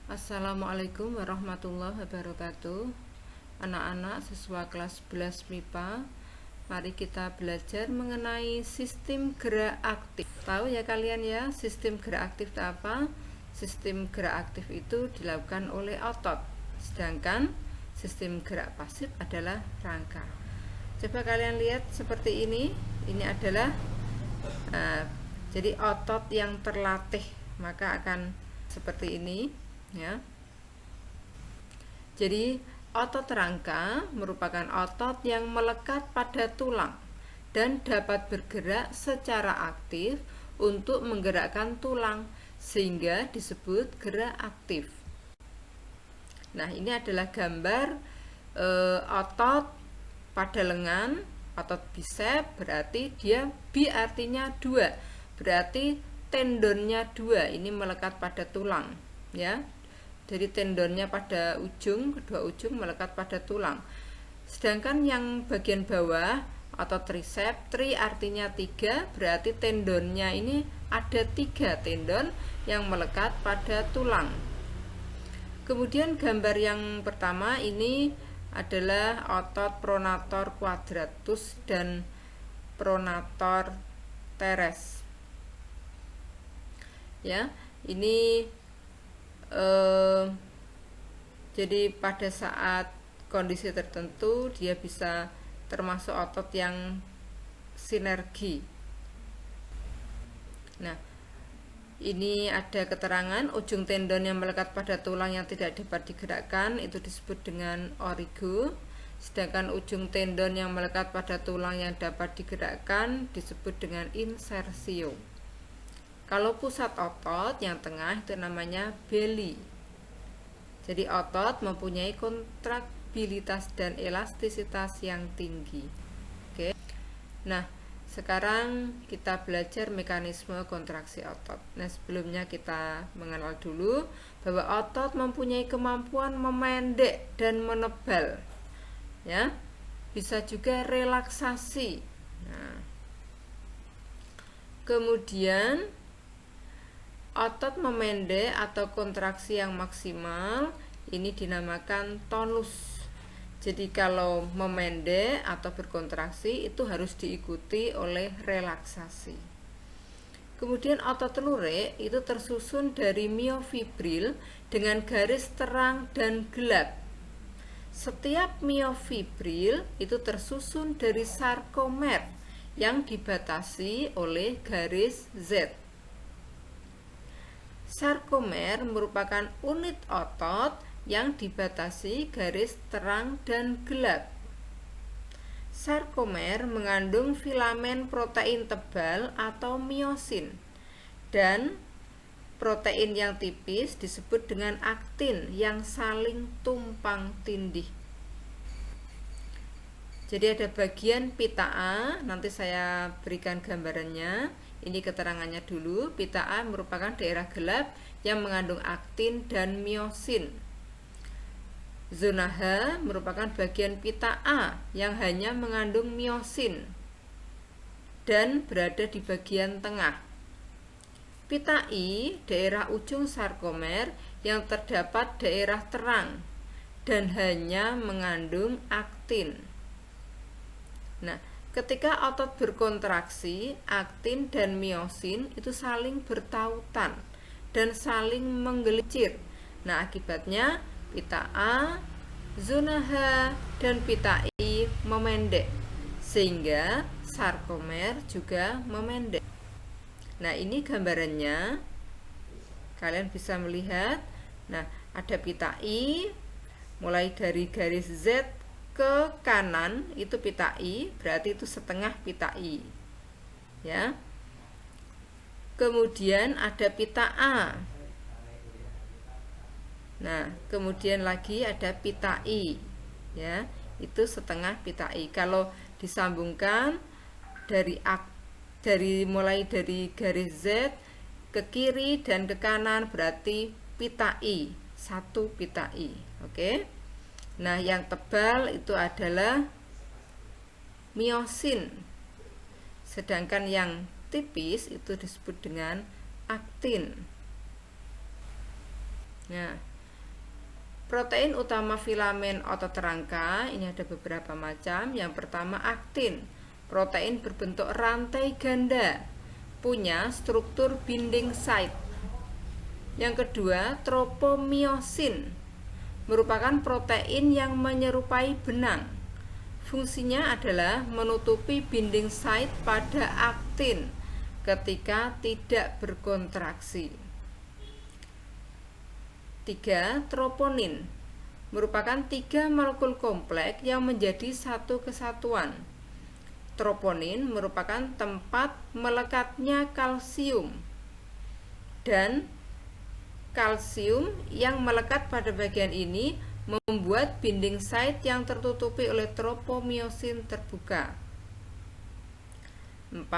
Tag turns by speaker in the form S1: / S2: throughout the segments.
S1: Assalamualaikum warahmatullahi wabarakatuh. Anak-anak siswa kelas 11 MIPA, mari kita belajar mengenai sistem gerak aktif. Tahu ya kalian ya, sistem gerak aktif itu apa? Sistem gerak aktif itu dilakukan oleh otot, sedangkan sistem gerak pasif adalah rangka. Coba kalian lihat seperti ini. Ini adalah jadi otot yang terlatih, maka akan seperti ini ya. Jadi otot rangka merupakan otot yang melekat pada tulang dan dapat bergerak secara aktif untuk menggerakkan tulang sehingga disebut gerak aktif. Nah, ini adalah gambar otot pada lengan, otot bisep, berarti dia B artinya 2, berarti tendonnya 2, ini melekat pada tulang ya. Jadi tendonnya pada ujung, kedua ujung melekat pada tulang. Sedangkan yang bagian bawah otot trisep, tri artinya 3, berarti tendonnya ini ada 3 tendon yang melekat pada tulang. Kemudian gambar yang pertama ini adalah otot pronator quadratus dan pronator teres. Ya, ini jadi pada saat kondisi tertentu dia bisa termasuk otot yang sinergi. Nah, ini ada keterangan ujung tendon yang melekat pada tulang yang tidak dapat digerakkan itu disebut dengan origo, sedangkan ujung tendon yang melekat pada tulang yang dapat digerakkan disebut dengan insersio. Kalau pusat otot yang tengah itu namanya belly. Jadi otot mempunyai kontraktilitas dan elastisitas yang tinggi. Oke. Nah, sekarang kita belajar mekanisme kontraksi otot. Nah, sebelumnya kita mengenal dulu bahwa otot mempunyai kemampuan memendek dan menebal. Ya. Bisa juga relaksasi. Nah, kemudian otot memendek atau kontraksi yang maksimal ini dinamakan tonus. Jadi kalau memendek atau berkontraksi itu harus diikuti oleh relaksasi. Kemudian otot lurik itu tersusun dari miofibril dengan garis terang dan gelap. Setiap miofibril itu tersusun dari sarkomer yang dibatasi oleh garis Z. Sarkomer merupakan unit otot yang dibatasi garis terang dan gelap. Sarkomer mengandung filamen protein tebal atau miosin, dan protein yang tipis disebut dengan aktin yang saling tumpang tindih. Jadi ada bagian pita A, nanti saya berikan gambarannya. Ini keterangannya dulu. Pita A merupakan daerah gelap yang mengandung aktin dan miosin. Zona H merupakan bagian pita A yang hanya mengandung miosin dan berada di bagian tengah. Pita I, daerah ujung sarkomer yang terdapat daerah terang dan hanya mengandung aktin. Nah, ketika otot berkontraksi, aktin dan miosin itu saling bertautan dan saling menggelincir. Nah, akibatnya pita A, zona H, dan pita I memendek, sehingga sarkomer juga memendek. Nah, ini gambarannya. Kalian bisa melihat. Nah, ada pita I mulai dari garis Z ke kanan itu pita I, berarti itu setengah pita I. Ya. Kemudian ada pita A. Nah, kemudian lagi ada pita I. Ya, itu setengah pita I. Kalau disambungkan mulai dari garis Z ke kiri dan ke kanan berarti pita I, satu pita I. Oke. Nah, yang tebal itu adalah miosin. Sedangkan yang tipis itu disebut dengan aktin. Nah, Protein utama filamen otot rangka ini ada beberapa macam. Yang pertama aktin, protein berbentuk rantai ganda, punya struktur binding site. Yang kedua tropomyosin, merupakan protein yang menyerupai benang. Fungsinya adalah menutupi binding site pada aktin ketika tidak berkontraksi. 3. Troponin, merupakan 3 molekul kompleks yang menjadi satu kesatuan. Troponin merupakan tempat melekatnya kalsium, dan kalsium yang melekat pada bagian ini membuat binding site yang tertutupi oleh tropomyosin terbuka. 4.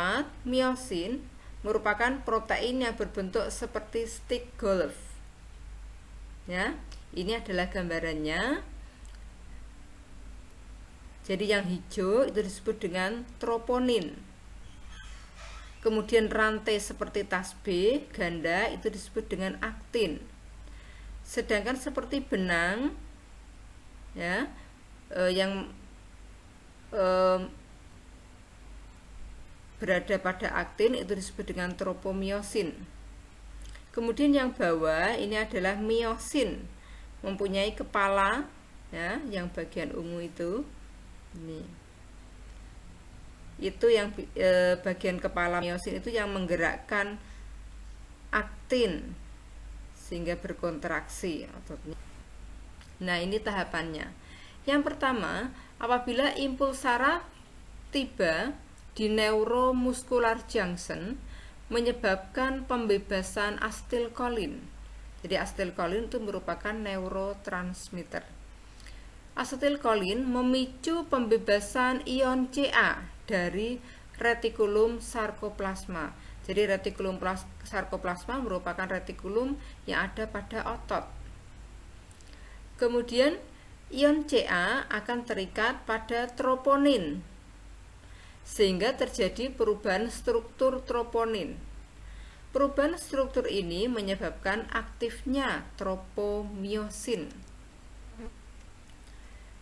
S1: Myosin merupakan protein yang berbentuk seperti stick golf. Ya, ini adalah gambarannya. Jadi yang hijau itu disebut dengan troponin. Kemudian rantai seperti tas B ganda itu disebut dengan aktin. Sedangkan seperti benang ya, yang berada pada aktin itu disebut dengan tropomyosin. Kemudian yang bawah ini adalah myosin, mempunyai kepala ya, yang bagian ungu itu. Ini. Itu yang bagian kepala myosin itu yang menggerakkan aktin sehingga berkontraksi ototnya. Nah, ini tahapannya. Yang pertama, apabila impuls saraf tiba di neuromuscular junction menyebabkan pembebasan asetilkolin. Jadi asetilkolin itu merupakan neurotransmitter. Asetilkolin memicu pembebasan ion Ca dari retikulum sarkoplasma. Jadi retikulum sarkoplasma merupakan retikulum yang ada pada otot. Kemudian ion Ca akan terikat pada troponin, sehingga terjadi perubahan struktur troponin. Perubahan struktur ini menyebabkan aktifnya tropomyosin.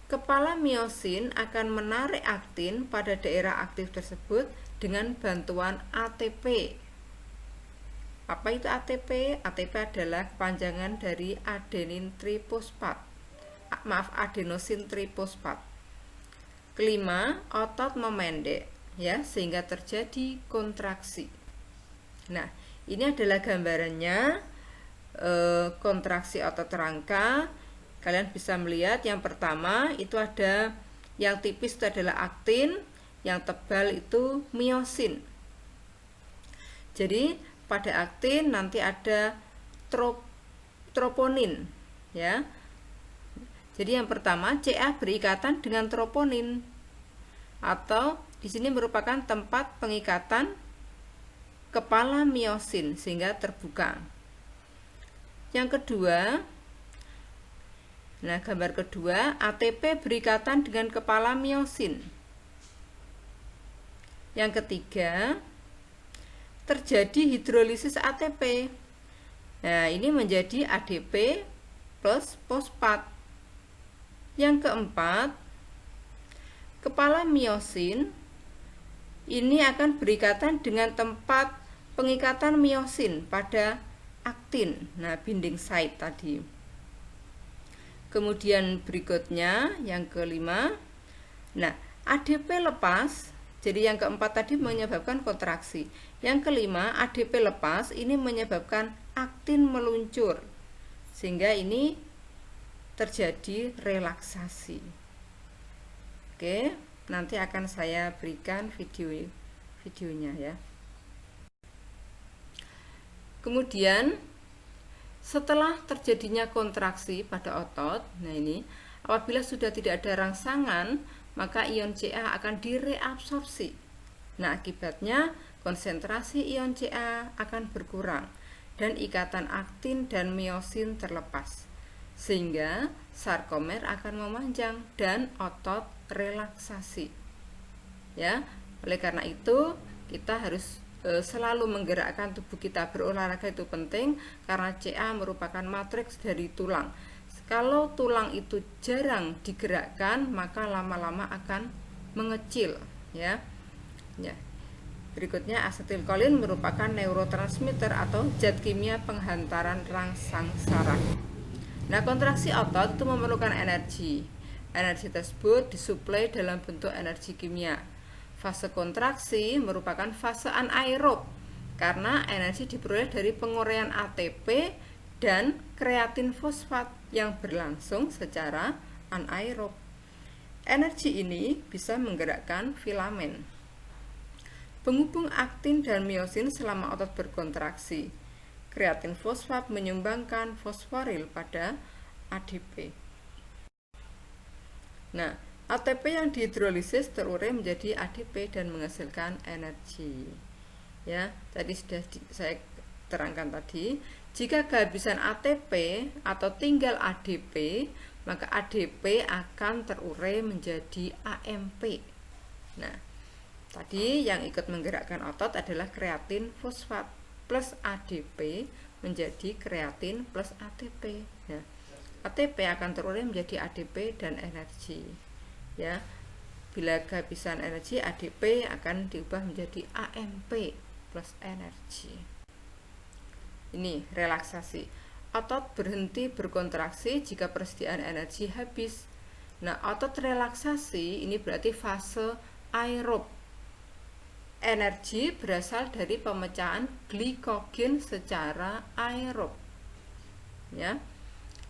S1: Kepala myosin akan menarik aktin pada daerah aktif tersebut dengan bantuan ATP. Apa itu ATP? ATP adalah kepanjangan dari adenin trifosfat. Adenosin trifosfat. Kelima, otot memendek ya, sehingga terjadi kontraksi. Nah, ini adalah gambarannya kontraksi otot rangka. Kalian bisa melihat yang pertama itu ada yang tipis itu adalah aktin, yang tebal itu myosin. Jadi pada aktin nanti ada troponin ya. Jadi yang pertama Ca berikatan dengan troponin, atau di sini merupakan tempat pengikatan kepala myosin sehingga terbuka. Yang kedua, nah gambar kedua, ATP berikatan dengan kepala myosin. Yang ketiga, terjadi hidrolisis ATP. Nah, ini menjadi ADP plus fosfat. Yang keempat, kepala myosin ini akan berikatan dengan tempat pengikatan myosin pada aktin. Nah, binding site tadi. Kemudian berikutnya yang kelima, nah ADP lepas. Jadi yang keempat tadi menyebabkan kontraksi. Yang kelima, ADP lepas ini menyebabkan aktin meluncur, sehingga ini terjadi relaksasi. Oke, nanti akan saya berikan videonya ya. Kemudian setelah terjadinya kontraksi pada otot, nah ini apabila sudah tidak ada rangsangan, maka ion Ca akan direabsorpsi. Nah, akibatnya konsentrasi ion Ca akan berkurang dan ikatan aktin dan myosin terlepas, sehingga sarkomer akan memanjang dan otot relaksasi. Ya, oleh karena itu kita harus selalu menggerakkan tubuh kita. Berolahraga itu penting karena Ca merupakan matriks dari tulang. Kalau tulang itu jarang digerakkan, maka lama-lama akan mengecil, ya. Ya. Berikutnya, asetilkolin merupakan neurotransmitter atau zat kimia penghantaran rangsang saraf. Nah, kontraksi otot itu memerlukan energi. Energi tersebut disuplai dalam bentuk energi kimia. Fase kontraksi merupakan fase anaerob karena energi diperoleh dari penguraian ATP dan kreatin fosfat yang berlangsung secara anaerob. Energi ini bisa menggerakkan filamen, penghubung aktin dan miosin selama otot berkontraksi. Kreatin fosfat menyumbangkan fosforil pada ADP. Nah, ATP yang dihidrolisis terurai menjadi ADP dan menghasilkan energi. Ya, tadi sudah saya terangkan tadi, jika kehabisan ATP atau tinggal ADP, maka ADP akan terurai menjadi AMP. Nah, tadi yang ikut menggerakkan otot adalah kreatin fosfat plus ADP menjadi kreatin plus ATP. Nah, ATP akan terurai menjadi ADP dan energi. Ya, bila kehabisan energi, ADP akan diubah menjadi AMP plus energi. Ini relaksasi. Otot berhenti berkontraksi jika persediaan energi habis. Nah, otot relaksasi ini berarti fase aerob. Energi berasal dari pemecahan glikogen secara aerob. Ya.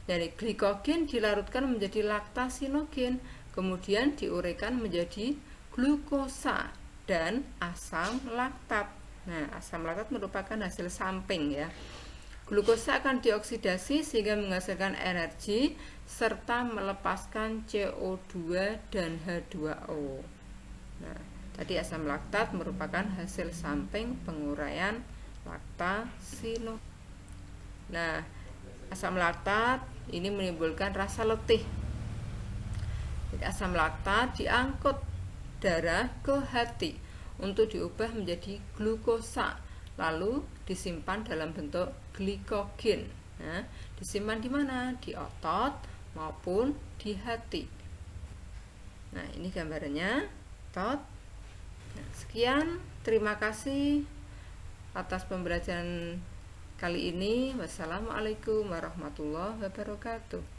S1: Dari glikogen dilarutkan menjadi laktasinogen, kemudian diuraikan menjadi glukosa dan asam laktat. Nah, asam laktat merupakan hasil samping, ya. Glukosa akan dioksidasi sehingga menghasilkan energi serta melepaskan CO2 dan H2O. Nah, tadi asam laktat merupakan hasil samping penguraian laktasinogen. Nah, asam laktat ini menimbulkan rasa letih. Jadi asam laktat diangkut darah ke hati untuk diubah menjadi glukosa, lalu disimpan dalam bentuk glikogen. Nah, disimpan di mana? Di otot maupun di hati. Nah, ini gambarannya otot. Nah, sekian, terima kasih atas pembelajaran kali ini. Wassalamualaikum warahmatullahi wabarakatuh.